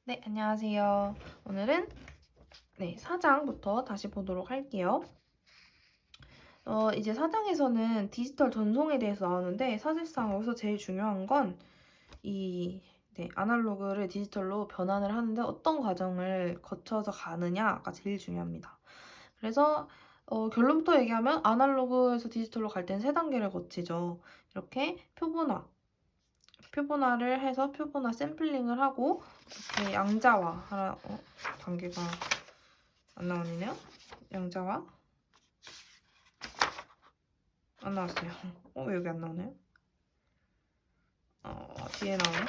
네, 안녕하세요. 오늘은 4장부터 다시 보도록 할게요. 이제 4장에서는 디지털 전송에 대해서 나오는데 사실상 여기서 제일 중요한 건 이 아날로그를 디지털로 변환을 하는데 어떤 과정을 거쳐서 가느냐가 제일 중요합니다. 그래서 결론부터 얘기하면 아날로그에서 디지털로 갈 땐 세 단계를 거치죠. 이렇게 표본화를 해서 표본화 샘플링을 하고 이렇게 양자화 하라 단계가 안 나오네요. 양자화 안 나왔어요. 왜 여기 안 나오나요? 뒤에 나오네.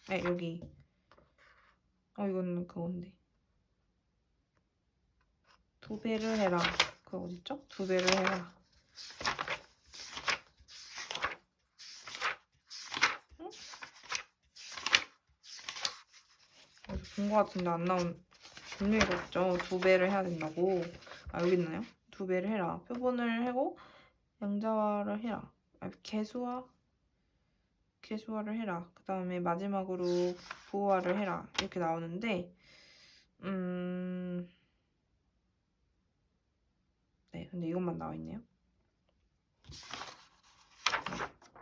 네, 여기. 이건 그건데. 2배를 해라. 그거 어딨죠? 2배를 해라. 응? 어디서 본 것 같은데 안 나온. 분명히 봤죠? 2배를 해야 된다고. 여기 있나요? 2배를 해라. 표본을 하고 양자화를 해라. 개수화를 해라. 그 다음에 마지막으로 부호화를 해라. 이렇게 나오는데 네, 근데 이것만 나와 있네요.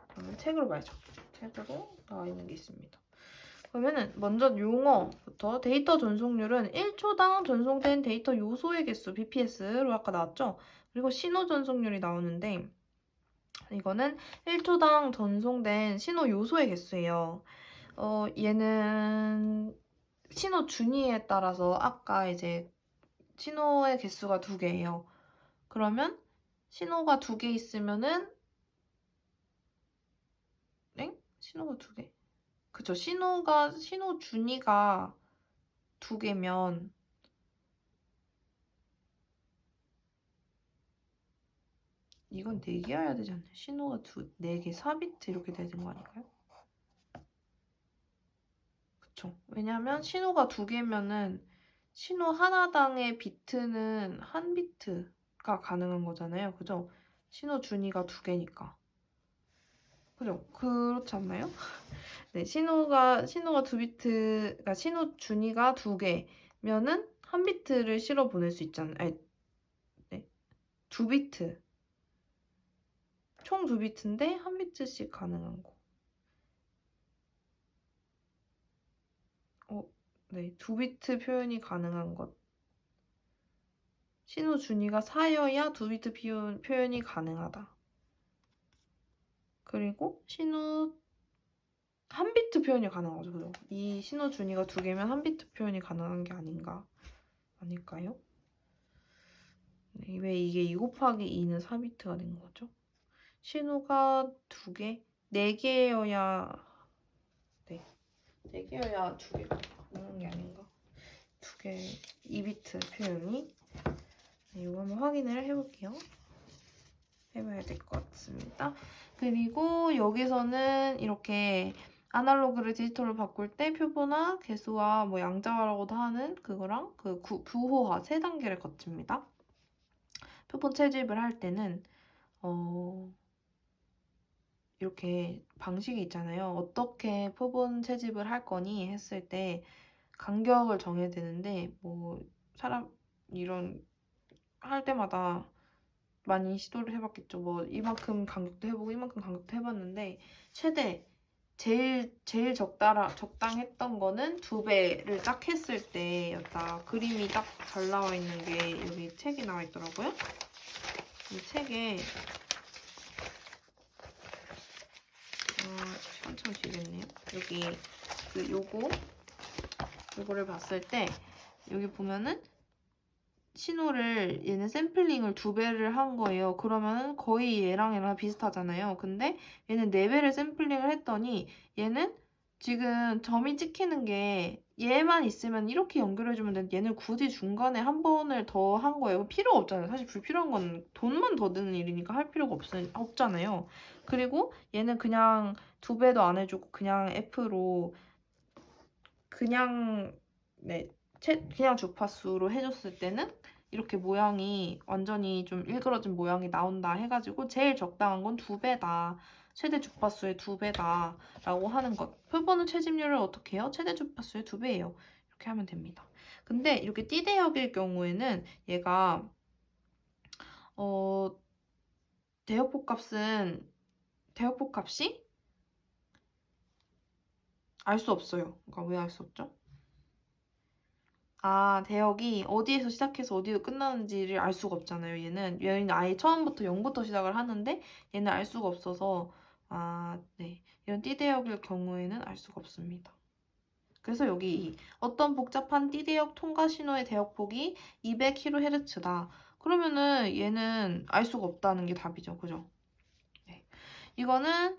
그러면 책으로 봐야죠. 책으로 나와 있는 게 있습니다. 그러면은 먼저 용어부터 데이터 전송률은 1초당 전송된 데이터 요소의 개수 BPS로 아까 나왔죠? 그리고 신호 전송률이 나오는데 이거는 1초당 전송된 신호 요소의 개수예요. 얘는 신호 준위에 따라서 아까 이제 신호의 개수가 2개예요. 그러면 신호가 2개 있으면은 신호가 2개? 그쵸. 신호 준위가 2개면 이건 4개여야 되지 않나요? 신호가 4개, 4비트 이렇게 돼야 되는 거 아닐까요? 그쵸. 왜냐면 신호가 2개면은 신호 하나당의 비트는 1비트가 가능한 거잖아요. 그죠? 신호 준위가 2개니까. 그죠? 그렇지 않나요? 네, 신호가 2비트, 그러니까 신호 준위가 2개면은 1비트를 실어 보낼 수 있잖아요. 아니, 네, 2비트. 총 2비트인데 1비트씩 가능한 거. 네, 2비트 표현이 가능한 것. 신호 준위가 4여야 2비트 표현이 가능하다. 그리고 신호 1비트 표현이 가능한 거죠. 그죠? 이 신호 준위가 2개면 1비트 표현이 가능한 게 아닐까요? 네, 왜 이게 2 곱하기 2는 4비트가 된 거죠? 신호가 2개? 4개여야 4개여야 2개가 가능한 게 아닌가? 2개, 2비트 표현이. 네, 이거 한번 확인을 해볼게요. 해봐야 될 것 같습니다. 그리고 여기서는 이렇게 아날로그를 디지털로 바꿀 때 표본화, 개수화, 뭐 양자화라고도 하는 그거랑 그 부호화 3단계를 거칩니다. 표본 채집을 할 때는 이렇게 방식이 있잖아요. 어떻게 표본 채집을 할 거니 했을 때 간격을 정해야 되는데 뭐 사람 이런 할 때마다 많이 시도를 해봤겠죠. 뭐 이만큼 간격도 해보고 이만큼 간격도 해봤는데 제일 적당했던 거는 2배를 딱 했을 때였다. 그림이 딱 잘 나와 있는 게 여기 책에 나와 있더라고요. 이 책에 한참 지겠네요. 여기 요거를 봤을 때 여기 보면은 신호를 얘는 샘플링을 2배를 한 거예요. 그러면은 거의 얘랑 비슷하잖아요. 근데 얘는 4배를 샘플링을 했더니 얘는 지금 점이 찍히는 게 얘만 있으면 이렇게 연결해주면 되는데 얘는 굳이 중간에 한 번을 더 한 거예요. 필요 없잖아요. 사실 불필요한 건 돈만 더 드는 일이니까 할 필요가 없잖아요. 그리고 얘는 그냥 2배도 안 해주고 그냥 F로 그냥 그냥 주파수로 해줬을 때는 이렇게 모양이 완전히 좀 일그러진 모양이 나온다 해가지고 제일 적당한 건 2배다. 최대 주파수의 2배다 라고 하는 것. 표본의 채집률을 어떻게 해요? 최대 주파수의 2배예요. 이렇게 하면 됩니다. 근데 이렇게 띠대역일 경우에는 얘가 대역폭 값이 알 수 없어요. 그러니까 왜 알 수 없죠? 대역이 어디에서 시작해서 어디로 끝나는지를 알 수가 없잖아요. 얘는 아예 처음부터 0부터 시작을 하는데 얘는 알 수가 없어서 네. 이런 띠대역일 경우에는 알 수가 없습니다. 그래서 여기 어떤 복잡한 띠대역 통과 신호의 대역폭이 200kHz다. 그러면은 얘는 알 수가 없다는 게 답이죠. 그죠? 네. 이거는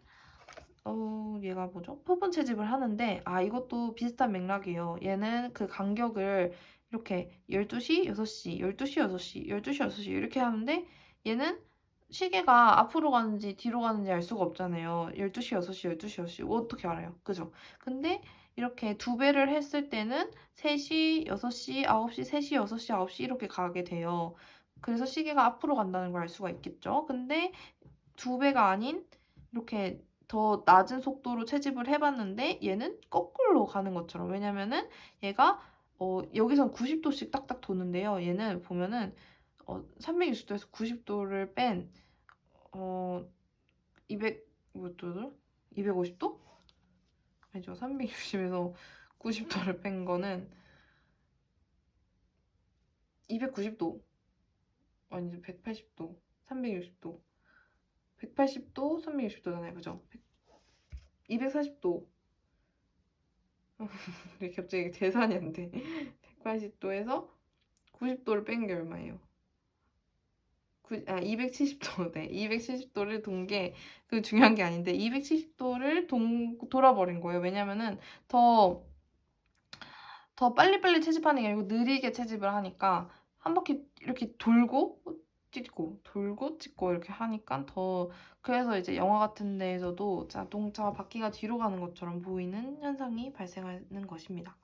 얘가 뭐죠? 표본 채집을 하는데 이것도 비슷한 맥락이에요. 얘는 그 간격을 이렇게 12시, 6시, 12시, 6시, 12시, 6시 이렇게 하는데 얘는 시계가 앞으로 가는지 뒤로 가는지 알 수가 없잖아요. 12시, 6시, 12시, 6시 어떻게 알아요? 그죠? 근데 이렇게 2배를 했을 때는 3시, 6시, 9시, 3시, 6시, 9시 이렇게 가게 돼요. 그래서 시계가 앞으로 간다는 걸 알 수가 있겠죠. 근데 2배가 아닌 이렇게 더 낮은 속도로 채집을 해봤는데 얘는 거꾸로 가는 것처럼. 왜냐면은 얘가 여기선 90도씩 딱딱 도는데요. 얘는 보면은 360도에서 90도를 뺀 200, 뭐죠? 250도? 아니죠. 360에서 90도를 뺀 거는 290도. 아니죠. 180도. 360도. 180도, 360도잖아요. 그죠? 240도. 왜 갑자기 계산이 안 돼. 180도에서 90도를 뺀 게 얼마예요? 270도. 네, 270도를 돈 게 그 중요한 게 아닌데 270도를 돌아버린 거예요. 왜냐면은 더 빨리빨리 채집하는 게 아니고 느리게 채집을 하니까 한 바퀴 이렇게 돌고 찍고 돌고 찍고 이렇게 하니까 그래서 이제 영화 같은 데에서도 자동차 바퀴가 뒤로 가는 것처럼 보이는 현상이 발생하는 것입니다.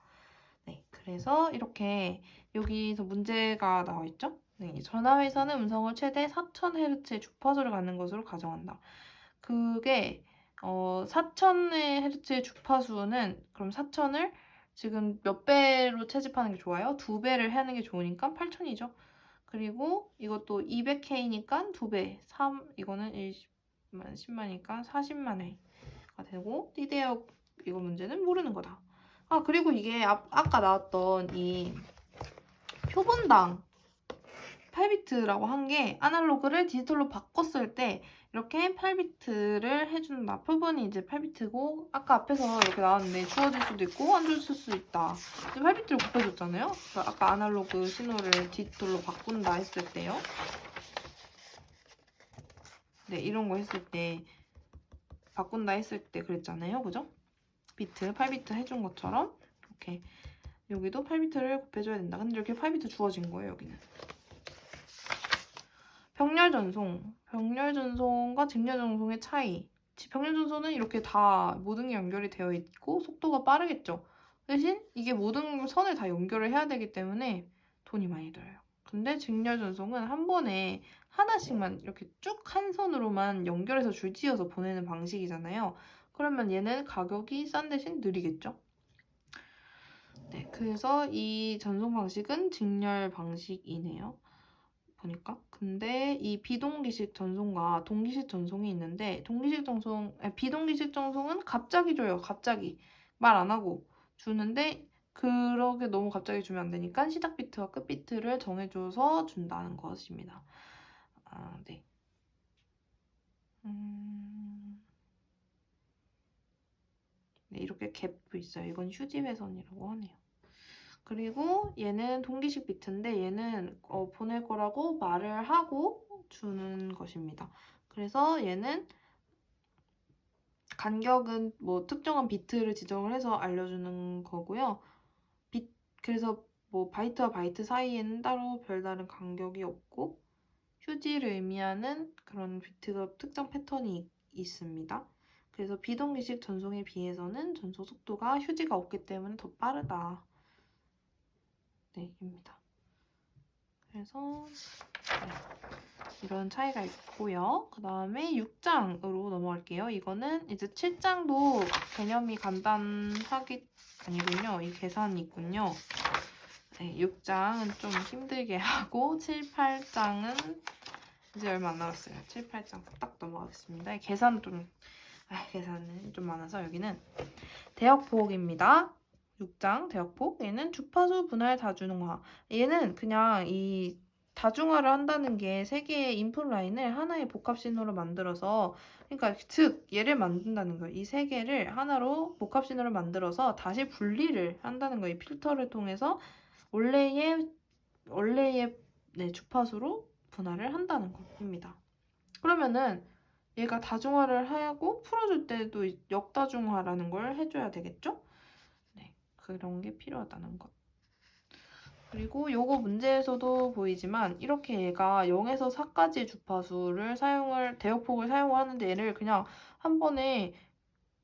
네, 그래서 이렇게 여기서 문제가 나와 있죠? 네, 전화회사는 음성을 최대 4000Hz의 주파수를 갖는 것으로 가정한다. 그게 4000Hz의 주파수는 그럼 4000을 지금 몇 배로 채집하는 게 좋아요? 2배를 하는 게 좋으니까 8000이죠. 그리고 이것도 200K니까 2배, 이거는 10만이니까 40만 회가 되고 띠대역 이거 문제는 모르는 거다. 그리고 이게 아까 나왔던 이 표본당 8비트라고 한 게 아날로그를 디지털로 바꿨을 때 이렇게 8비트를 해준다. 표본이 이제 8비트고 아까 앞에서 이렇게 나왔는데 주어질 수도 있고 안 주어질 수도 있다. 8비트를 곱해줬잖아요. 그러니까 아까 아날로그 신호를 디지털로 바꾼다 했을 때요. 네, 이런 거 했을 때 바꾼다 했을 때 그랬잖아요. 그죠? 8비트 해준 것처럼 이렇게 여기도 8비트를 곱해줘야 된다. 근데 이렇게 8비트 주어진 거예요, 여기는. 병렬 전송과 직렬 전송의 차이. 병렬 전송은 이렇게 다 모든 게 연결이 되어 있고 속도가 빠르겠죠. 대신 이게 모든 선을 다 연결을 해야 되기 때문에 돈이 많이 들어요. 근데 직렬 전송은 한 번에 하나씩만 이렇게 쭉 한 선으로만 연결해서 줄지어서 보내는 방식이잖아요. 그러면 얘는 가격이 싼 대신 느리겠죠. 네, 그래서 이 전송 방식은 직렬 방식이네요. 보니까. 근데 이 비동기식 전송과 동기식 전송이 있는데 비동기식 전송은 갑자기 줘요. 갑자기. 말 안 하고 주는데 그러게 너무 갑자기 주면 안 되니까 시작 비트와 끝 비트를 정해줘서 준다는 것입니다. 네. 네, 이렇게 갭도 있어요. 이건 휴지 회선이라고 하네요. 그리고 얘는 동기식 비트인데 얘는 보낼 거라고 말을 하고 주는 것입니다. 그래서 얘는 간격은 뭐 특정한 비트를 지정을 해서 알려주는 거고요. 그래서 뭐 바이트와 바이트 사이에는 따로 별다른 간격이 없고 휴지를 의미하는 그런 비트가 특정 패턴이 있습니다. 그래서 비동기식 전송에 비해서는 전송 속도가 휴지가 없기 때문에 더 빠르다. 네, 입니다. 그래서 이런 차이가 있고요. 그 다음에 6장으로 넘어갈게요. 이거는 이제 7장도 개념이 간단하기 아니군요. 이 계산이 있군요. 네, 6장은 좀 힘들게 하고 7, 8장은 이제 얼마 안 남았어요. 7, 8장 딱 넘어가겠습니다. 계산은 좀 많아서 여기는 대역폭입니다. 6장 대역폭. 얘는 주파수 분할 다중화. 얘는 그냥 이 다중화를 한다는 게 세 개의 인풋 라인을 하나의 복합 신호로 만들어서, 그러니까 즉 얘를 만든다는 거예요. 이 세 개를 하나로 복합 신호를 만들어서 다시 분리를 한다는 거예요. 이 필터를 통해서 원래의 주파수로 분할을 한다는 겁니다. 그러면은 얘가 다중화를 하고 풀어줄 때도 역다중화라는 걸 해줘야 되겠죠? 네, 그런 게 필요하다는 것. 그리고 요거 문제에서도 보이지만 이렇게 얘가 0에서 4까지의 주파수를 대역폭을 사용을 하는데 얘를 그냥 한 번에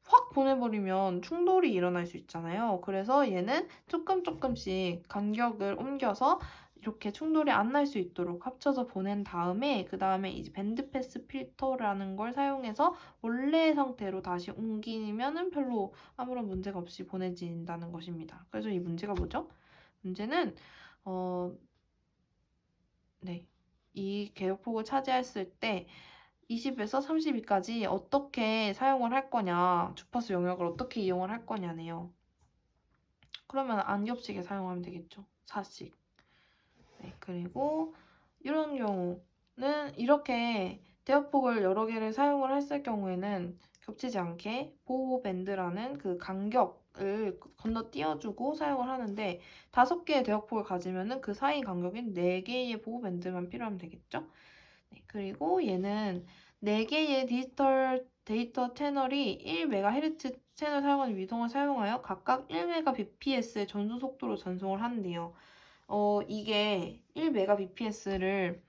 확 보내버리면 충돌이 일어날 수 있잖아요. 그래서 얘는 조금씩 간격을 옮겨서 이렇게 충돌이 안 날 수 있도록 합쳐서 보낸 다음에 그 다음에 이제 밴드패스 필터라는 걸 사용해서 원래의 상태로 다시 옮기면은 별로 아무런 문제가 없이 보내진다는 것입니다. 그래서 이 문제가 뭐죠? 문제는 이 개역폭을 차지했을 때 20에서 32까지 어떻게 사용을 할 거냐, 주파수 영역을 어떻게 이용을 할 거냐네요. 그러면 안 겹치게 사용하면 되겠죠. 4씩. 네, 그리고 이런 경우는 이렇게 대역폭을 여러 개를 사용을 했을 경우에는 겹치지 않게 보호밴드라는 그 간격을 건너뛰어주고 사용을 하는데 5개의 대역폭을 가지면은 그 사이 간격인 4개의 보호밴드만 필요하면 되겠죠. 네, 그리고 얘는 4개의 디지털 데이터 채널이 1MHz 채널 사용하는 위성을 사용하여 각각 1Mbps의 전송 속도로 전송을 하는데요. 이게 1Mbps를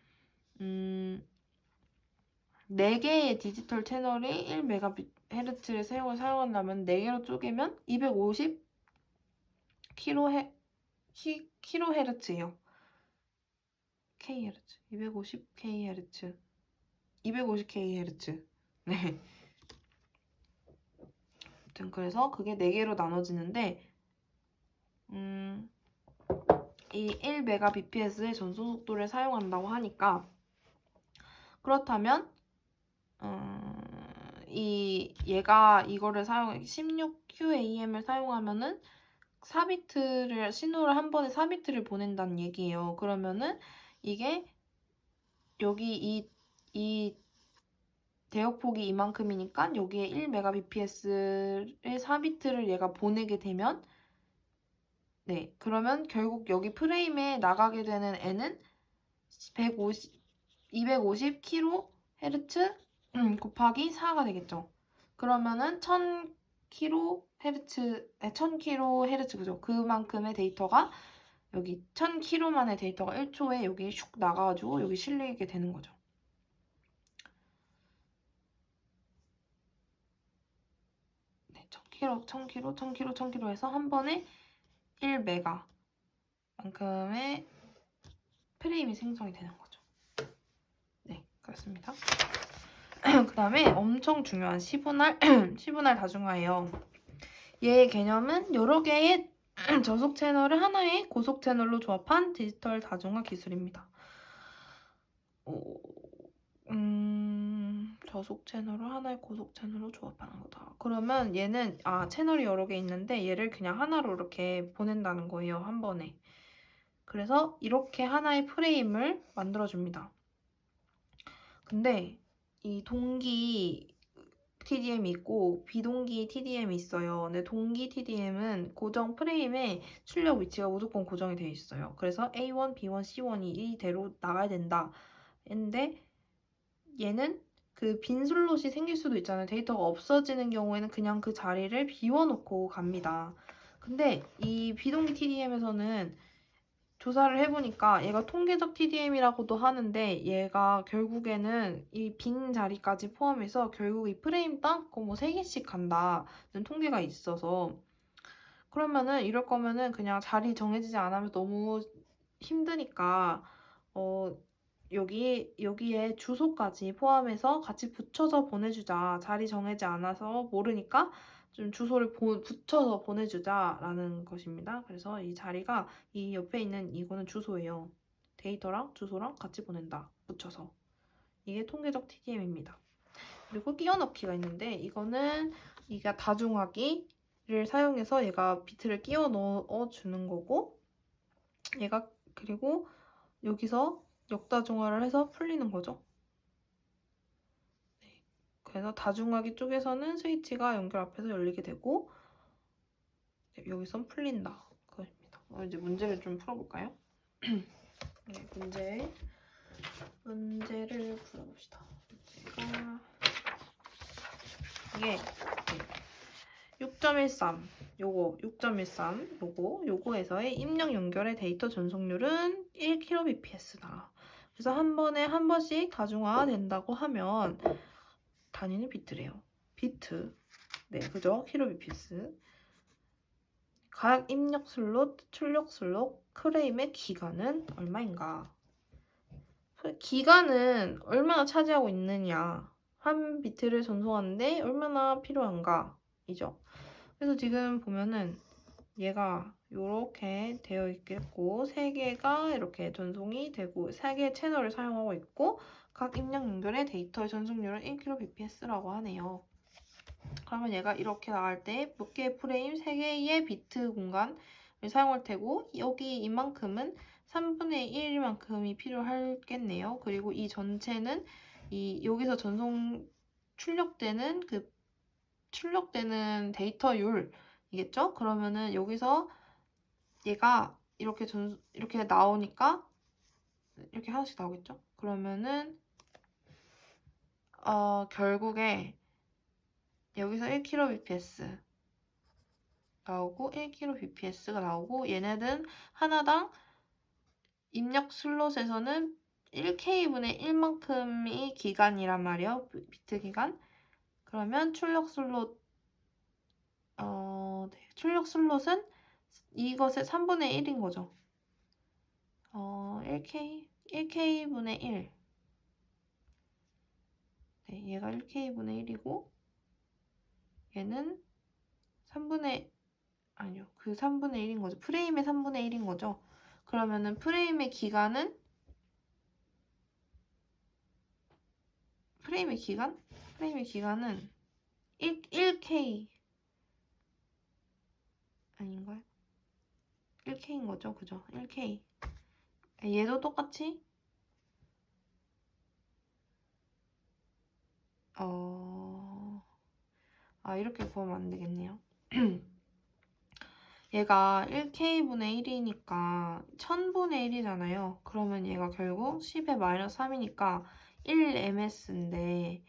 4개의 디지털 채널이 1MHz를 사용한다면 4개로 쪼개면 250kHz예요. kHz, 250kHz. 250kHz. 네. 아무튼 그래서 그게 4개로 나눠지는데 이 1Mbps의 전송 속도를 사용한다고 하니까 그렇다면 얘가 이거를 16QAM을 사용하면은 4비트를 신호를 한 번에 4비트를 보낸다는 얘기예요. 그러면은 이게 여기 이 대역폭이 이만큼이니까 여기에 1Mbps의 4비트를 얘가 보내게 되면 네, 그러면 결국 여기 프레임에 나가게 되는 N은 250kHz 곱하기 4가 되겠죠. 그러면은 1000kHz, 그죠? 그만큼의 데이터가 여기 1000km만의 데이터가 1초에 여기 슉 나가가지고 여기 실리게 되는 거죠. 네, 1000km 해서 한 번에 1메가 만큼의 프레임이 생성이 되는 거죠. 네, 그렇습니다. 그 다음에 엄청 중요한 시분할 다중화예요. 얘의 개념은 여러 개의 저속 채널을 하나의 고속 채널로 조합한 디지털 다중화 기술입니다. 저속 채널을 하나의 고속 채널로 조합하는 거다. 그러면 얘는 채널이 여러 개 있는데 얘를 그냥 하나로 이렇게 보낸다는 거예요. 한 번에. 그래서 이렇게 하나의 프레임을 만들어줍니다. 근데 이 동기 TDM이 있고 비동기 TDM이 있어요. 근데 동기 TDM은 고정 프레임에 출력 위치가 무조건 고정이 되어 있어요. 그래서 A1, B1, C1이 이대로 나가야 된다. 근데 얘는 그 빈 슬롯이 생길 수도 있잖아요. 데이터가 없어지는 경우에는 그냥 그 자리를 비워놓고 갑니다. 근데 이 비동기 TDM에서는 조사를 해보니까 얘가 통계적 TDM이라고도 하는데 얘가 결국에는 이 빈 자리까지 포함해서 결국 이 프레임 땅고 뭐 3개씩 간다는 통계가 있어서 그러면은 이럴 거면은 그냥 자리 정해지지 않으면 너무 힘드니까 여기에 주소까지 포함해서 같이 붙여서 보내주자. 자리 정해지 않아서 모르니까 좀 주소를 붙여서 보내주자라는 것입니다. 그래서 이 자리가 이 옆에 있는 이거는 주소예요. 데이터랑 주소랑 같이 보낸다. 붙여서. 이게 통계적 TDM입니다. 그리고 끼워넣기가 있는데 이거는 이가 다중화기를 사용해서 얘가 비트를 끼워 넣어주는 거고 얘가 그리고 여기서 역다중화를 해서 풀리는 거죠. 네. 그래서 다중화기 쪽에서는 스위치가 연결 앞에서 열리게 되고 네, 여기선 풀린다. 그것입니다. 이제 문제를 좀 풀어볼까요? 네, 문제를 풀어봅시다. 이게 6.13 요거 6.13 요거에서의 입력 연결의 데이터 전송률은 1kbps다. 그래서 한 번에 한 번씩 다중화가 된다고 하면 단위는 비트래요. 비트. 네, 그죠? kbps. 각 입력 슬롯, 출력 슬롯, 프레임의 기간은 얼마인가? 기간은 얼마나 차지하고 있느냐? 한 비트를 전송하는데 얼마나 필요한가? 이죠. 그래서 지금 보면은 얘가 이렇게 되어 있겠고 3개가 이렇게 전송이 되고 3개의 채널을 사용하고 있고 각 입력 연결의 데이터의 전송률은 1kbps라고 하네요. 그러면 얘가 이렇게 나갈 때 몇 개의 프레임, 3개의 비트 공간을 사용할 테고 여기 이만큼은 3분의 1만큼이 필요하겠네요. 그리고 이 전체는 여기서 출력되는 데이터율이겠죠? 그러면은 여기서 얘가 이렇게 나오니까 이렇게 하나씩 나오겠죠? 그러면은 결국에 여기서 1kbps 나오고 1kbps가 나오고 얘네는 하나당 입력 슬롯에서는 1k분의 1만큼이 기간이란 말이에요. 비트 기간. 그러면 출력 슬롯은 이것의 3분의 1인 거죠. 1k분의 1. 네, 얘가 1k분의 1이고 얘는 3분의 아니요. 그 3분의 1인 거죠. 프레임의 3분의 1인 거죠. 그러면은 프레임의 기간은 1K 아닌가요? 1K인 거죠. 그죠? 1K. 얘도 똑같이 이렇게 구하면 안 되겠네요. 얘가 1K분의 1이니까 1000분의 1이잖아요. 그러면 얘가 결국 10의 마이너스 3이니까 1ms인데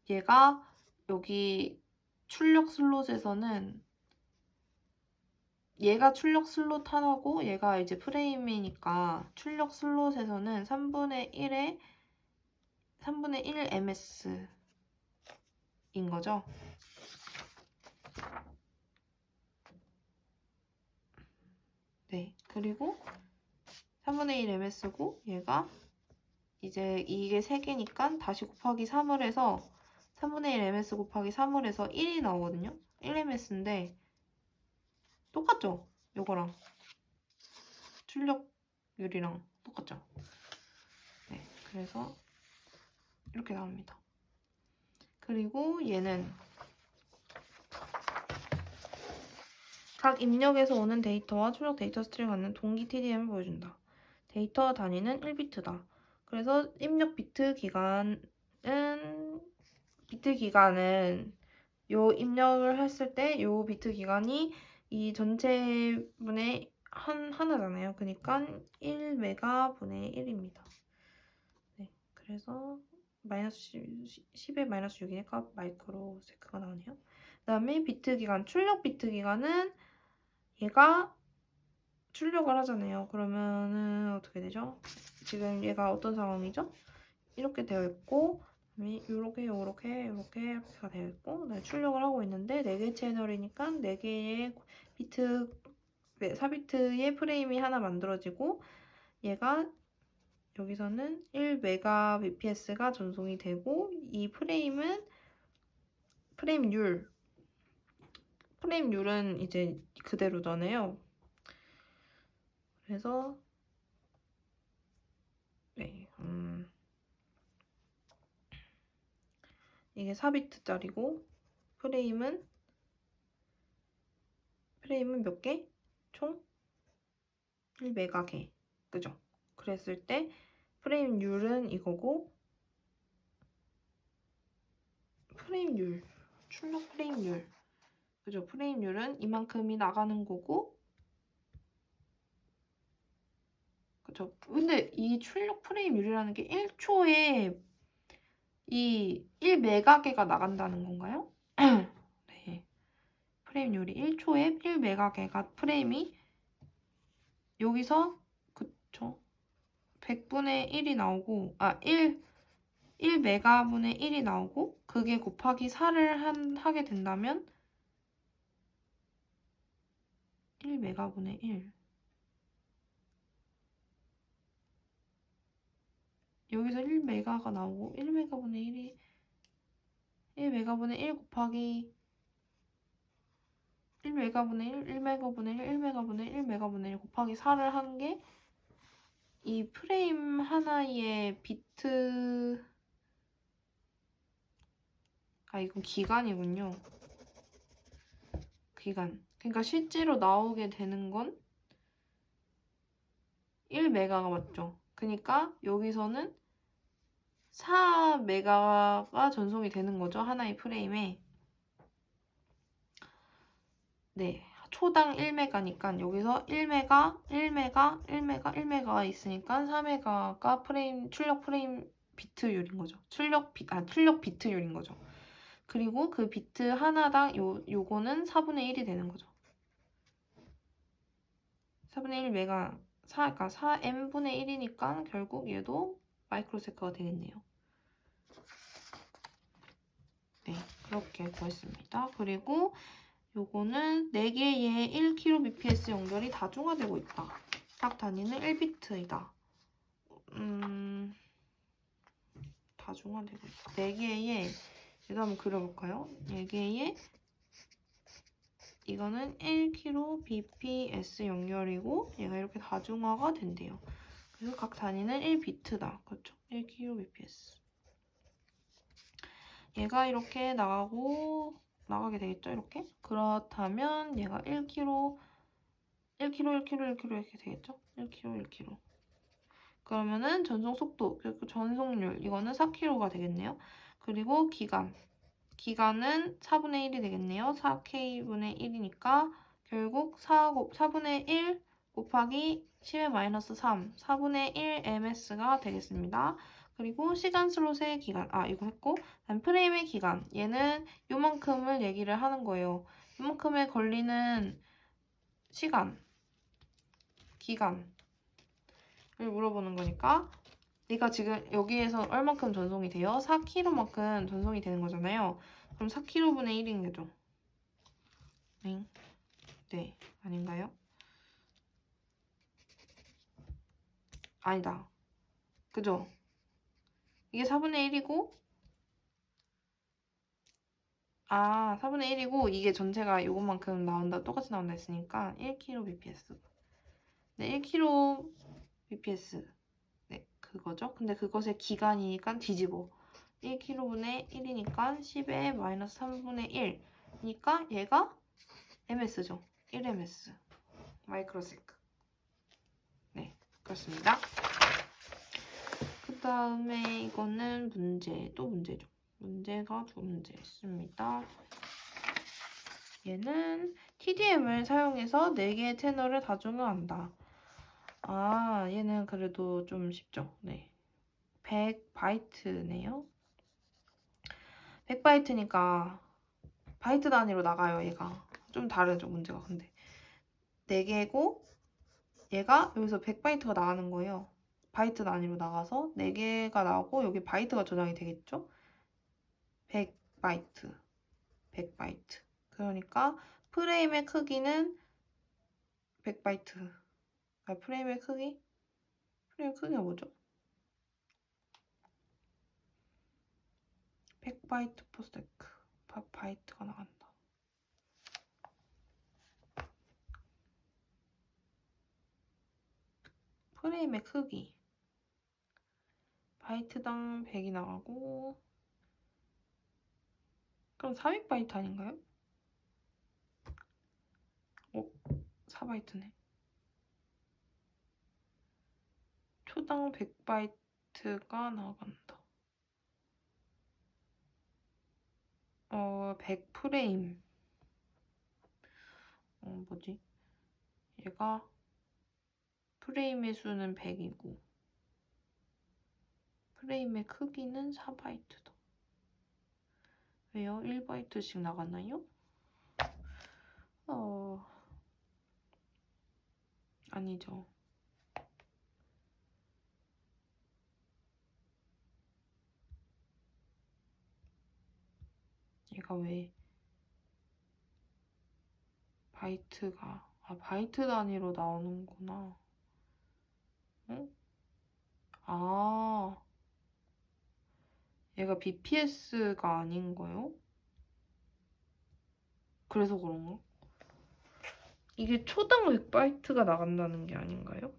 얘가 여기 출력 슬롯에서는 얘가 출력 슬롯 하나고 얘가 이제 프레임이니까 출력 슬롯에서는 3분의 1의 3분의 1 ms인 거죠. 네, 그리고 3분의 1 ms고 얘가 이제 이게 3개니까 다시 곱하기 3을 해서 3분의 1 ms 곱하기 3을 해서 1이 나오거든요. 1 ms인데 똑같죠? 요거랑 출력률이랑 똑같죠? 네, 그래서 이렇게 나옵니다. 그리고 얘는 각 입력에서 오는 데이터와 출력 데이터 스트링을 갖는 동기 TDM을 보여준다. 데이터 단위는 1비트다. 그래서 입력 비트 기간은 요 입력을 했을 때 요 비트 기간이 이 전체 분의 하나잖아요. 그러니까 1메가 분의 1입니다. 네, 그래서 마이너스 10의 마이너스 6이니까 마이크로 세크가 나오네요. 그 다음에 비트 기간, 출력 비트 기간은 얘가 출력을 하잖아요. 그러면은 어떻게 되죠? 지금 얘가 어떤 상황이죠? 이렇게 되어 있고 요렇게가 되어 있고 출력을 하고 있는데 4개 채널이니까 4개의 비트 4비트의 프레임이 하나 만들어지고 얘가 여기서는 1메가bps가 전송이 되고 이 프레임률은 이제 그대로잖아요. 그래서 네, 이게 4비트짜리고 프레임은 몇 개? 총 1메가개. 그죠? 그랬을 때 프레임률은 이거고 출력 프레임률. 그죠? 프레임률은 이만큼이 나가는 거고 그죠? 근데 이 출력 프레임률이라는 게 1초에 이 1메가개가 나간다는 건가요? 네. 프레임률이 1초에 1메가개가 프레임이 여기서 그쵸? 100분의 1이 나오고 1메가분의 1이 나오고 그게 곱하기 4를 하게 된다면 1메가분의 1 여기서 1메가가 나오고 1메가분의 1 곱하기 1메가분의 1메가분의 1메가분의 1메가분의 1 곱하기 4를 한 게 이 프레임 하나의 비트 이건 기간이군요. 기간. 그러니까 실제로 나오게 되는 건 1메가가 맞죠. 그러니까 여기서는 4메가가 전송이 되는 거죠. 하나의 프레임에. 네. 초당 1메가니까 여기서 1메가 있으니까 4메가가 출력 프레임 비트율인 거죠. 출력 비트율인 거죠. 그리고 그 비트 하나당 요거는 4분의 1이 되는 거죠. 4분의 1메가 그러니까 4n분의 1이니까 결국 얘도 마이크로세컨드가 되겠네요. 네, 그렇게 구했습니다. 그리고 요거는 4개의 1kbps 연결이 다중화되고 있다. 각 단위는 1비트이다. 다중화되고 있다. 4개의 얘도 한번 그려볼까요? 4개의 이거는 1kbps 연결이고 얘가 이렇게 다중화가 된대요. 그래서 각 단위는 1비트다. 그렇죠? 1kbps. 얘가 이렇게 나가게 되겠죠? 이렇게? 그렇다면 얘가 1kg 이렇게 되겠죠? 1kg. 그러면은 전송 속도, 그리고 전송률, 이거는 4kg가 되겠네요. 그리고 기간은 4분의 1이 되겠네요. 4k분의 1이니까 결국 4분의 1 곱하기 10의 마이너스 3, 4분의 1 ms가 되겠습니다. 그리고 시간 슬롯의 기간, 이거 했고, 다음 프레임의 기간, 얘는 요만큼을 얘기를 하는 거예요. 요만큼에 걸리는 기간을 물어보는 거니까 얘가 지금 여기에서 얼만큼 전송이 돼요? 4kg만큼 전송이 되는 거잖아요. 그럼 4kg분의 1인 거죠. 네, 아닌가요? 아니다. 그죠? 이게 4분의 1이고 4분의 1이고 이게 전체가 이것만큼 똑같이 나온다 했으니까 1kbps. 네, 1kbps. 네, 그거죠. 근데 그것의 기간이니까 뒤집어. 1kg분의 1이니까 10의 마이너스 3분의 1이니까 얘가 ms죠. 1ms. 마이크로세컨드. 네, 그렇습니다. 그 다음에 이거는 또 문제죠. 문제가 2문제 있습니다. 얘는 TDM을 사용해서 4개의 채널을 다중화한다. 얘는 그래도 좀 쉽죠. 네. 100바이트네요. 100바이트니까 바이트 단위로 나가요, 얘가. 좀 다르죠, 문제가. 근데 4개고 얘가 여기서 100바이트가 나가는 거예요. 바이트 단위로 나가서 4개가 나오고 여기 바이트가 저장이 되겠죠? 100바이트. 그러니까 프레임의 크기는 100바이트. 프레임의 크기가 뭐죠? 100바이트 per sec. 바이트가 나간다. 프레임의 크기. 바이트당 100이 나가고, 그럼 400바이트 아닌가요? 4바이트네. 초당 100바이트가 나간다. 100프레임. 뭐지? 얘가 프레임의 수는 100이고 프레임의 크기는 4바이트다. 왜요? 1바이트씩 나갔나요? 아니죠. 얘가 왜 바이트가 바이트 단위로 나오는구나. 응? 얘가 BPS가 아닌 거요? 그래서 그런가? 이게 초당 100바이트가 나간다는 게 아닌가요?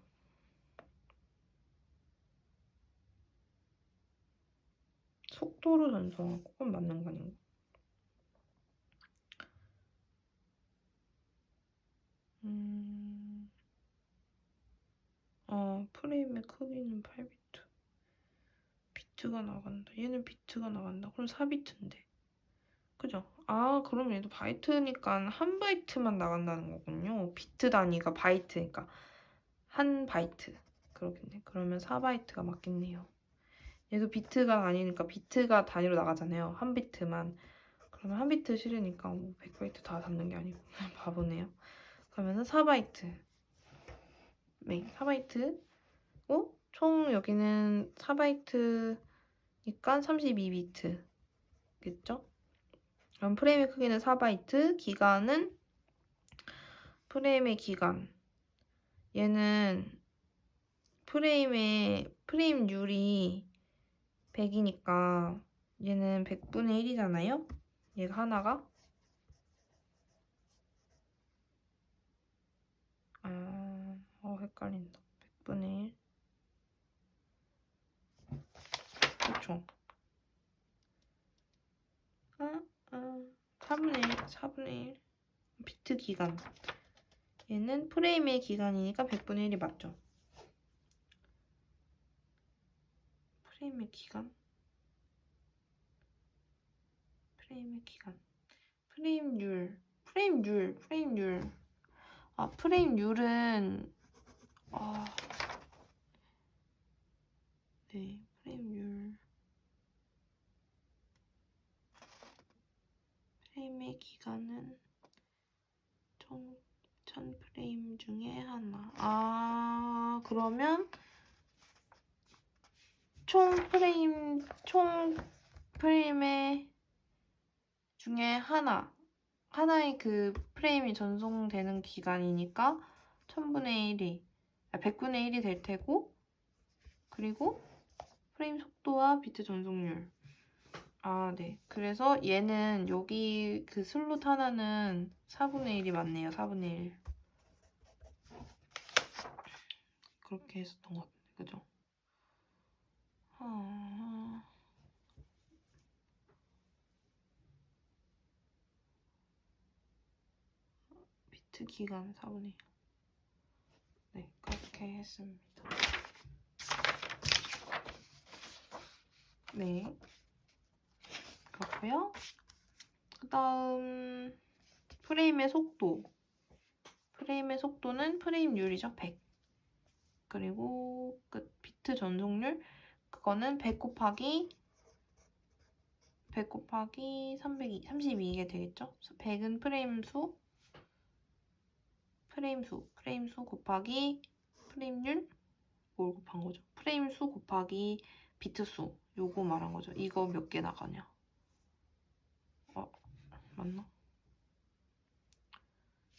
속도로 전송하고 그건 맞는 거 아닌가? 프레임의 크기는 8비트. 비트가 나간다. 얘는 비트가 나간다. 그럼 4비트인데. 그죠? 그럼 얘도 바이트니까 한 바이트만 나간다는 거군요. 비트 단위가 바이트니까 한 바이트. 그렇겠네. 그러면 4바이트가 맞겠네요. 얘도 비트가 아니니까 비트가 단위로 나가잖아요. 한 비트만. 그러면 한 비트 실으니까 100바이트 다 담는 게 아니고 바보네요. 그러면은 4바이트. 네, 4바이트. 총 여기는 4바이트니까 32비트겠죠? 그럼 프레임의 크기는 4바이트, 기간은 프레임의 기간. 얘는 프레임률이 100이니까 얘는 100분의 1이잖아요? 얘가 하나가 헷갈린다. 100분의 1. 그쵸? 4분의 1. 비트 기간. 얘는 프레임의 기간이니까 100분의 1이 맞죠? 프레임의 기간? 프레임의 기간. 프레임률. 프레임률은 네, 프레임률. 프레임의 기간은 총 1000프레임 중에 하나. 그러면 총 프레임의 중에 하나의 그 프레임이 전송되는 기간이니까 1000분의 1이 100분의 1이 될 테고, 그리고 프레임 속도와 비트 전송률. 네. 그래서 얘는 여기 그 슬롯 하나는 4분의 1이 맞네요. 4분의 1. 그렇게 했었던 것 같은데, 그죠? 비트 기간 4분의 1. 네, 그렇게 했습니다. 네. 그렇고요. 그 다음 프레임의 속도. 프레임의 속도는 프레임률이죠. 100. 그리고 비트 전송률. 그거는 100 곱하기 32게 되겠죠? 100은 프레임 수 곱하기 프레임률 뭘 곱한 거죠? 프레임 수 곱하기 비트 수. 요거 말한 거죠. 이거 몇 개 나가냐? 맞나?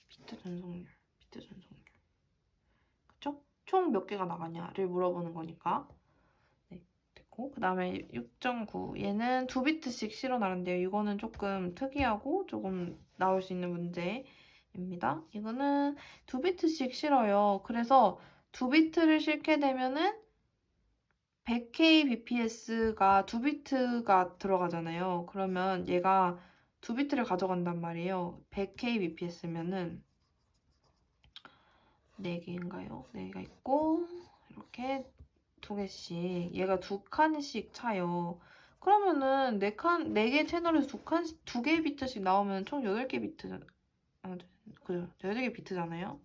비트 전송률. 그쵸? 총 몇 개가 나가냐를 물어보는 거니까. 네, 됐고. 있고, 그 다음에 6.9 얘는 2비트씩 실어 나른대요. 이거는 조금 특이하고 조금 나올 수 있는 문제입니다. 이거는 2비트씩 실어요. 그래서 2비트를 실게 되면은 100kbps가 2비트가 들어가잖아요. 그러면 얘가 2비트를 가져간단 말이에요. 100kbps면은 4개인가요? 4개가 있고 이렇게 2개씩 얘가 2칸씩 차요. 그러면은 4개 채널에서 2개 비트씩 나오면 총 8개 비트, 그죠? 8개 비트잖아요.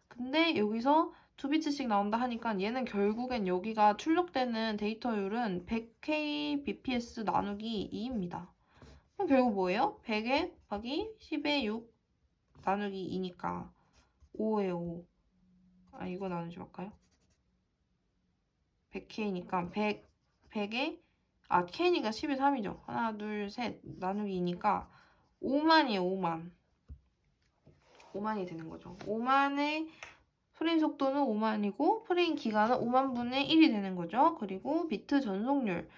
근데 여기서 2비트씩 나온다 하니까 얘는 결국엔 여기가 출력되는 데이터율은 100kbps 나누기 2입니다. 그럼 결국 뭐예요? 100에 곱하기 10에 6 나누기 2니까 5에 5. 이거 나누지 말까요? 100K니까 100에 K니까 10에 3이죠. 하나, 둘, 셋 나누기 2니까 5만이에요. 5만. 5만이 되는 거죠. 5만의 프레임 속도는 5만이고 프레임 기간은 5만 분의 1이 되는 거죠. 그리고 비트 전송률.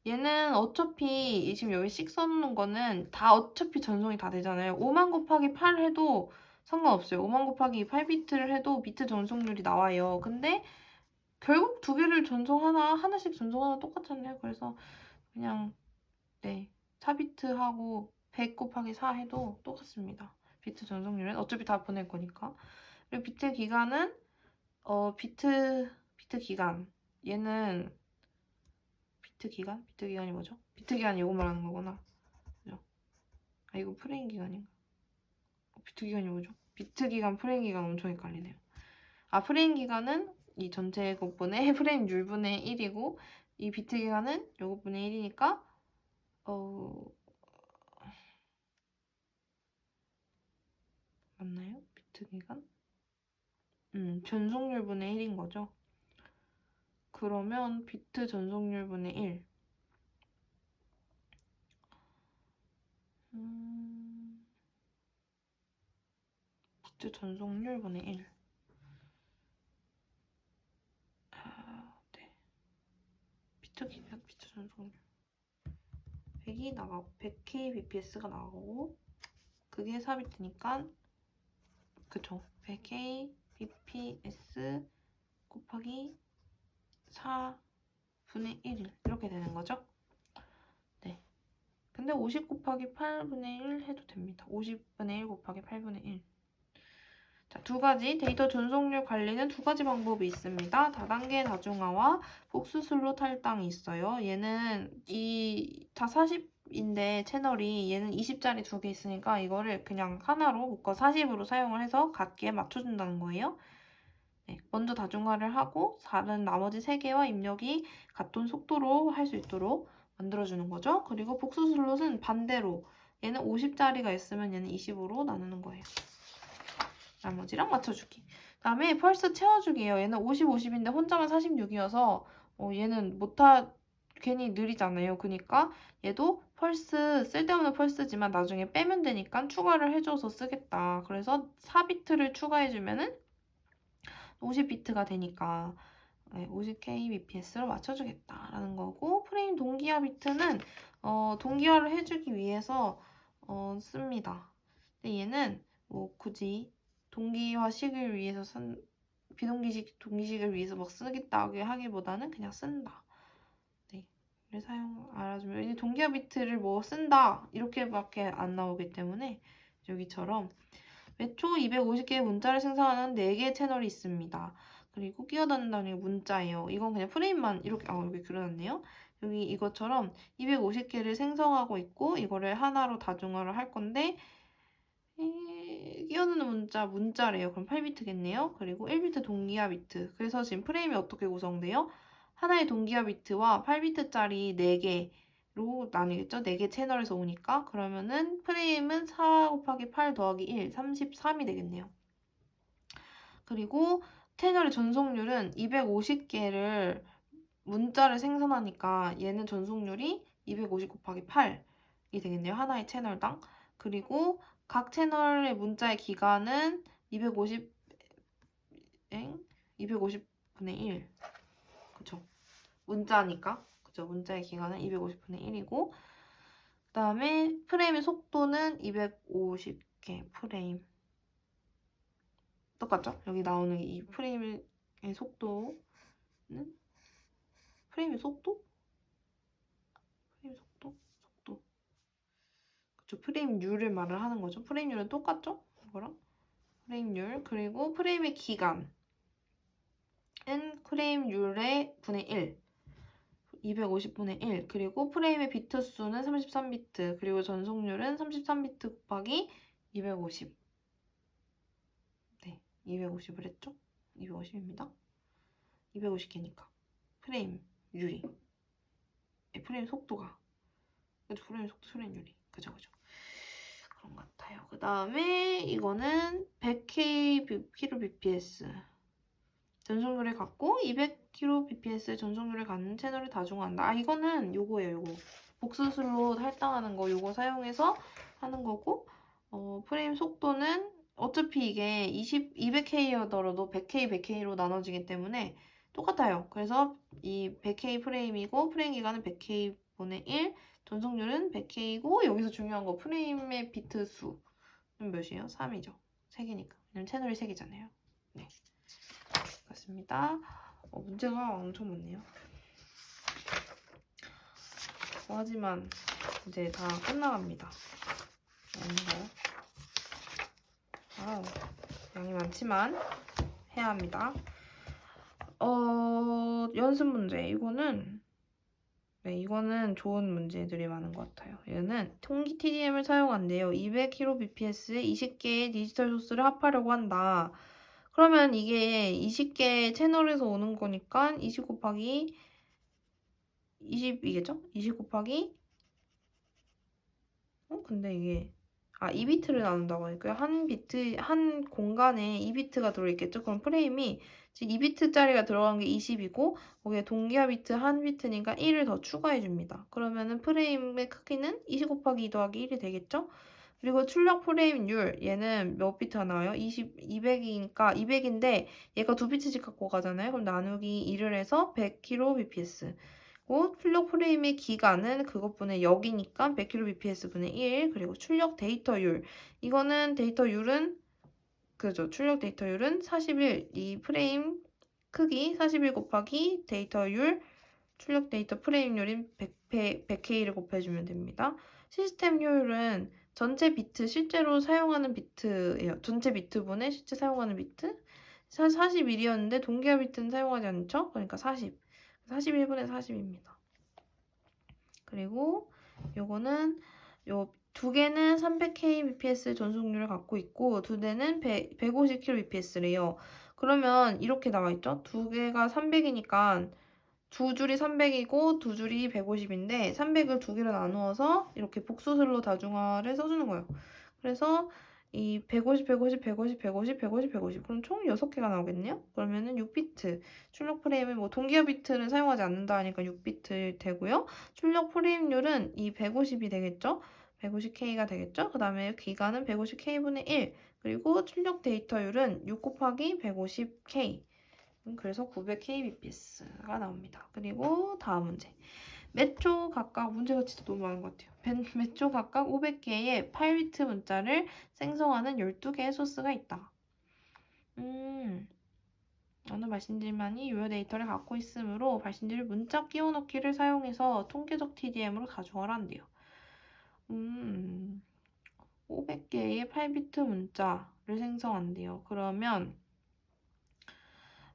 얘는 어차피 지금 여기 씩 써놓는 거는 다 어차피 전송이 다 되잖아요. 5만 곱하기 8 해도 상관없어요. 5만 곱하기 8비트를 해도 비트 전송률이 나와요. 근데 결국 2개를 하나씩 전송하나 똑같잖아요. 그래서 그냥 네 4비트하고 100 곱하기 4 해도 똑같습니다. 비트 전송률은 어차피 다 보낼 거니까. 그리고 비트 기간은 비트 기간 얘는 비트 기간이 뭐죠? 비트 기간이 이거 말하는 거구나. 그죠? 이거 프레임 기간인가? 비트 기간이 뭐죠? 비트 기간, 프레임 기간 엄청 헷갈리네요. 프레임 기간은 이 전체 것분의 프레임 율분의 1이고 이 비트 기간은 요것분의 1이니까 맞나요? 비트 기간? 전송률분의 1인 거죠. 그러면 비트 전송률분의 1 비트 전송률분의 1 네. 비트 기간, 비트 전송률 100이 나가고 100kbps가 나가고 그게 4비트니까 그쵸 100kbps 곱하기 4분의 1 이렇게 되는 거죠. 네. 근데 50 곱하기 8분의 1 해도 됩니다. 50분의 1 곱하기 8분의 1. 자, 2가지 데이터 전송률 관리는 2가지 방법이 있습니다. 다단계 다중화와 복수슬로 탈당이 있어요. 얘는 다 40인데 채널이 얘는 20짜리 2개 있으니까 이거를 그냥 하나로 묶어 40으로 사용을 해서 같게 맞춰준다는 거예요. 네, 먼저 다중화를 하고 다른 나머지 3개와 입력이 같은 속도로 할 수 있도록 만들어주는 거죠. 그리고 복수 슬롯은 반대로 얘는 50짜리가 있으면 얘는 20으로 나누는 거예요. 나머지랑 맞춰주기. 다음에 펄스 채워주기예요. 얘는 50, 50인데 혼자만 46이어서 얘는 괜히 느리잖아요. 그니까 얘도 펄스, 쓸데없는 펄스지만 나중에 빼면 되니까 추가를 해줘서 쓰겠다. 그래서 4비트를 추가해주면은 50비트가 되니까 50kbps로 맞춰주겠다라는 거고 프레임 동기화 비트는 동기화를 해주기 위해서 씁니다. 근데 얘는 뭐 굳이 동기화식을 위해서 동기식을 위해서 막 쓰겠다고 하기보다는 그냥 쓴다. 네, 를 알아주면 이제 동기화 비트를 뭐 쓴다 이렇게밖에 안 나오기 때문에 여기처럼 매초 250개의 문자를 생성하는 4개의 채널이 있습니다. 그리고 끼어넣는다는 게 문자예요. 이건 그냥 프레임만 이렇게 여기 그려놨네요. 여기 이것처럼 250개를 생성하고 있고 이거를 하나로 다중화를 할 건데 끼어넣는 문자래요. 그럼 8비트겠네요. 그리고 1비트 동기화 비트. 그래서 지금 프레임이 어떻게 구성돼요? 하나의 동기화 비트와 8비트짜리 4개로 나뉘겠죠? 4개 채널에서 오니까. 그러면은 프레임은 4 곱하기 8 더하기 1, 33이 되겠네요. 그리고 채널의 전송률은 250개를 문자를 생성하니까 얘는 전송률이 250 곱하기 8이 되겠네요. 하나의 채널당. 그리고 각 채널의 문자의 기간은 250분의 1. 그쵸? 문자니까. 그죠? 문자의 기간은 250분의 1이고 그 다음에 프레임의 속도는 250개 프레임. 똑같죠? 여기 나오는 이 프레임의 속도는 프레임의 속도? 프레임 속도. 그쵸? 프레임률을 말을 하는 거죠. 프레임률은 똑같죠? 이거랑 프레임률 그리고 프레임의 기간은 프레임률의 분의 1. 250분의 1 그리고 프레임의 비트 수는 33비트 그리고 전속률은 33비트 곱하기 250 네, 250을 했죠? 250입니다. 250개니까 프레임 유리 프레임 속도가 그죠? 프레임 속도 프레임 유리 그죠 그런 것 같아요. 그 다음에 이거는 100kbps 전속률을 갖고 200kbps 전속률을 갖는 채널을 다중화한다. 이거는 요거예요. 요거 복수술로 할당하는 거 요거 사용해서 하는 거고 프레임 속도는 어차피 이게 200K여더라도 100K, 100K로 나눠지기 때문에 똑같아요. 그래서 이 100K 프레임이고 프레임 기간은 100K분의 1 전속률은 100K고 여기서 중요한 거 프레임의 비트 수는 몇이에요? 3이죠. 3개니까. 왜냐면 채널이 3개잖아요. 네. 같습니다. 문제가 엄청 많네요. 하지만 이제 다 끝나갑니다. 양이 많지만 해야 합니다. 연습 문제. 이거는 좋은 문제들이 많은 것 같아요. 얘는 통기 TDM을 사용한대요. 200kbps에 20개의 디지털 소스를 합하려고 한다. 그러면 이게 20개 채널에서 오는 거니까 20 곱하기 20이겠죠? 20 곱하기 근데 이게 2비트를 나눈다고 하니까요. 한 공간에 2비트가 들어있겠죠? 그럼 프레임이 지금 2비트짜리가 들어간 게 20이고 거기에 동기화 비트 한 비트니까 1을 더 추가해줍니다. 그러면은 프레임의 크기는 20 곱하기 2 더하기 1이 되겠죠? 그리고 출력 프레임률 얘는 몇 비트가 나와요? 200이니까 200인데 얘가 2비트씩 갖고 가잖아요. 그럼 나누기 2를 해서 100kbps 출력 프레임의 기간은 그것분의 역이니까 100kbps분의 1 그리고 출력 데이터율 이거는 데이터율은 그죠 출력 데이터율은 41 이 프레임 크기 41 곱하기 데이터율 출력 데이터 프레임률인 100K를 곱해주면 됩니다. 시스템 효율은 전체 비트 실제로 사용하는 비트예요. 전체 비트분의 실제 사용하는 비트 41이었는데 동기화 비트는 사용하지 않죠? 그러니까 40 41분의 40입니다. 그리고 요거는 요 두 개는 300kbps 전속률을 갖고 있고 두 대는 150kbps래요. 그러면 이렇게 나와 있죠? 두 개가 300이니까 두 줄이 300이고 두 줄이 150인데 300을 두 개로 나누어서 이렇게 복수술로 다중화를 써주는 거예요. 그래서 이 150, 150, 150, 150, 150, 150 그럼 총 6개가 나오겠네요? 그러면은 6비트 출력 프레임은 뭐 동기화 비트는 사용하지 않는다 하니까 6비트 되고요. 출력 프레임률은 이 150이 되겠죠? 150K가 되겠죠? 그 다음에 기간은 150K분의 1 그리고 출력 데이터율은 6 곱하기 150K 그래서 900kbps가 나옵니다. 그리고 다음 문제. 몇 초 각각 문제가 진짜 너무 많은 것 같아요. 몇 초 각각 500개의 8비트 문자를 생성하는 12개의 소스가 있다. 어느 발신지만이 유효 데이터를 갖고 있으므로 발신지를 문자 끼워넣기를 사용해서 통계적 TDM으로 가중을 한대요. 500개의 8비트 문자를 생성한대요. 그러면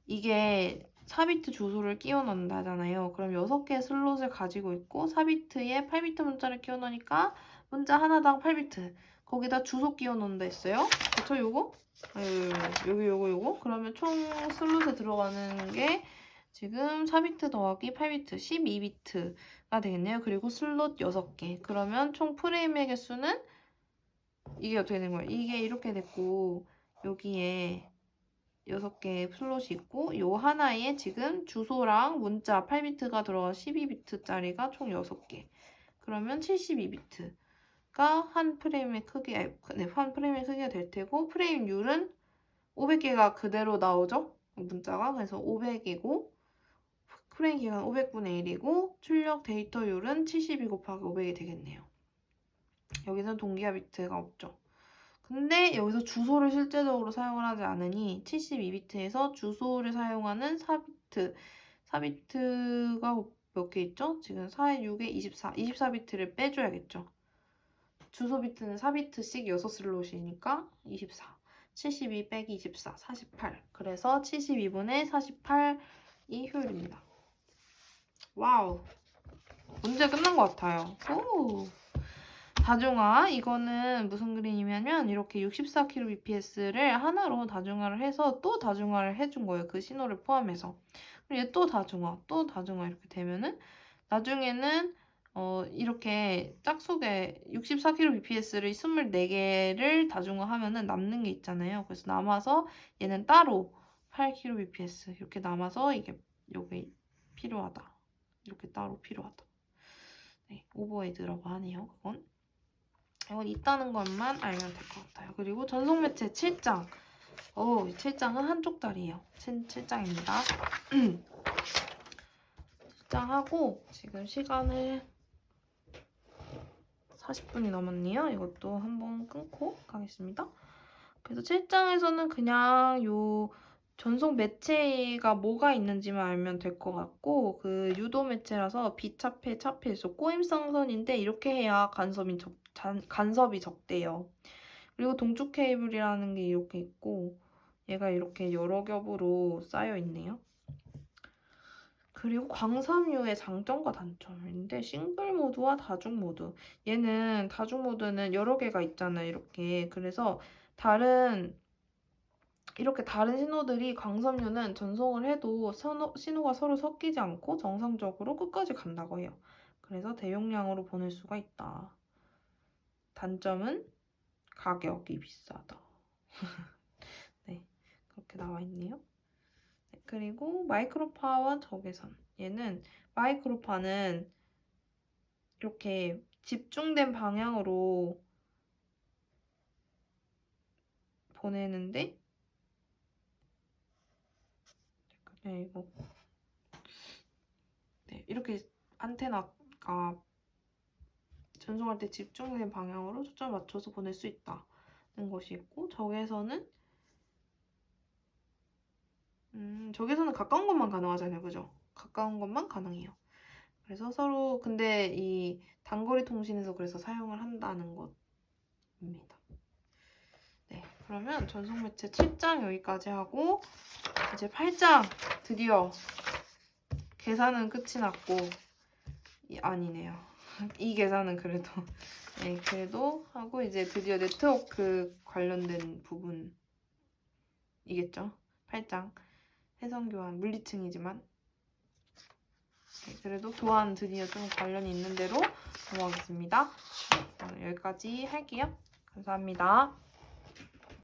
이게 4비트 주소를 끼워 넣는다잖아요. 그럼 6개의 슬롯을 가지고 있고 4비트에 8비트 문자를 끼워 넣으니까 문자 하나당 8비트. 거기다 주소 끼워 넣는다 했어요. 그쵸? 요거? 요거. 그러면 총 슬롯에 들어가는 게 지금 4비트 더하기 8비트, 12비트가 되겠네요. 그리고 슬롯 6개. 그러면 총 프레임의 개수는 이게 어떻게 되는 거예요? 이게 이렇게 됐고 여기에 6개의 슬롯이 있고 요 하나에 지금 주소랑 문자 8비트가 들어간 12비트짜리가 총 6개. 그러면 72비트가 한 프레임의 크기, 한 프레임의 크기가 될 테고 프레임률은 500개가 그대로 나오죠? 문자가. 그래서 500이고 프레임 기간 500분의 1이고 출력 데이터율은 72 곱하기 500이 되겠네요. 여기서는 동기화 비트가 없죠. 근데 여기서 주소를 실제적으로 사용을 하지 않으니 72비트에서 주소를 사용하는 4비트, 4비트가 몇 개 있죠? 지금 4에 6에 24, 24비트를 빼줘야겠죠. 주소 비트는 4비트씩 6슬롯이니까 24, 72 빼기 24, 48. 그래서 72분의 48이 효율입니다. 와우, 문제 끝난 것 같아요. 오. 다중화, 이거는 무슨 그림이냐면 이렇게 64kbps를 하나로 다중화를 해서 또 다중화를 해준 거예요. 그 신호를 포함해서. 그리고 얘 또 다중화, 또 다중화 이렇게 되면은 나중에는 이렇게 짝수게 64kbps를 24개를 다중화하면은 남는 게 있잖아요. 그래서 남아서 얘는 따로 8kbps 이렇게 남아서 요게 필요하다. 이렇게 따로 필요하다. 네, 오버헤드라고 하네요. 그건. 이건 있다는 것만 알면 될 것 같아요. 그리고 전송 매체 7장. 7장은 한쪽 다리예요. 7장입니다. 7장하고 지금 시간을 40분이 넘었네요. 이것도 한번 끊고 가겠습니다. 그래서 7장에서는 그냥 요 전송 매체가 뭐가 있는지만 알면 될 것 같고, 그 유도 매체라서 비차폐, 차폐에서 꼬임쌍선인데 이렇게 해야 간섭이 적대요. 그리고 동축 케이블이라는 게 이렇게 있고 얘가 이렇게 여러 겹으로 쌓여 있네요. 그리고 광섬유의 장점과 단점인데 싱글 모드와 다중 모드. 얘는 다중 모드는 여러 개가 있잖아요. 이렇게. 그래서 이렇게 다른 신호들이 광섬유는 전송을 해도 신호가 서로 섞이지 않고 정상적으로 끝까지 간다고 해요. 그래서 대용량으로 보낼 수가 있다. 단점은 가격이 비싸다. 네, 그렇게 나와 있네요. 네, 그리고 마이크로파와 적외선. 얘는 마이크로파는 이렇게 집중된 방향으로 보내는데 네, 이렇게 안테나가 전송할 때 집중된 방향으로 초점을 맞춰서 보낼 수 있다는 것이 있고, 적외선은 가까운 것만 가능하잖아요. 그죠? 가까운 것만 가능해요. 그래서 서로 근데 이 단거리 통신에서 그래서 사용을 한다는 것입니다. 네, 그러면 전송 매체 7장 여기까지 하고 이제 8장 드디어 계산은 끝이 났고 아니네요. 이 계산은 그래도 네, 그래도 하고 이제 드디어 네트워크 관련된 부분이겠죠. 8장 해선 교환 물리층이지만 네, 그래도 교환 드디어 좀 관련이 있는 대로 넘어가겠습니다. 네, 오늘 여기까지 할게요. 감사합니다.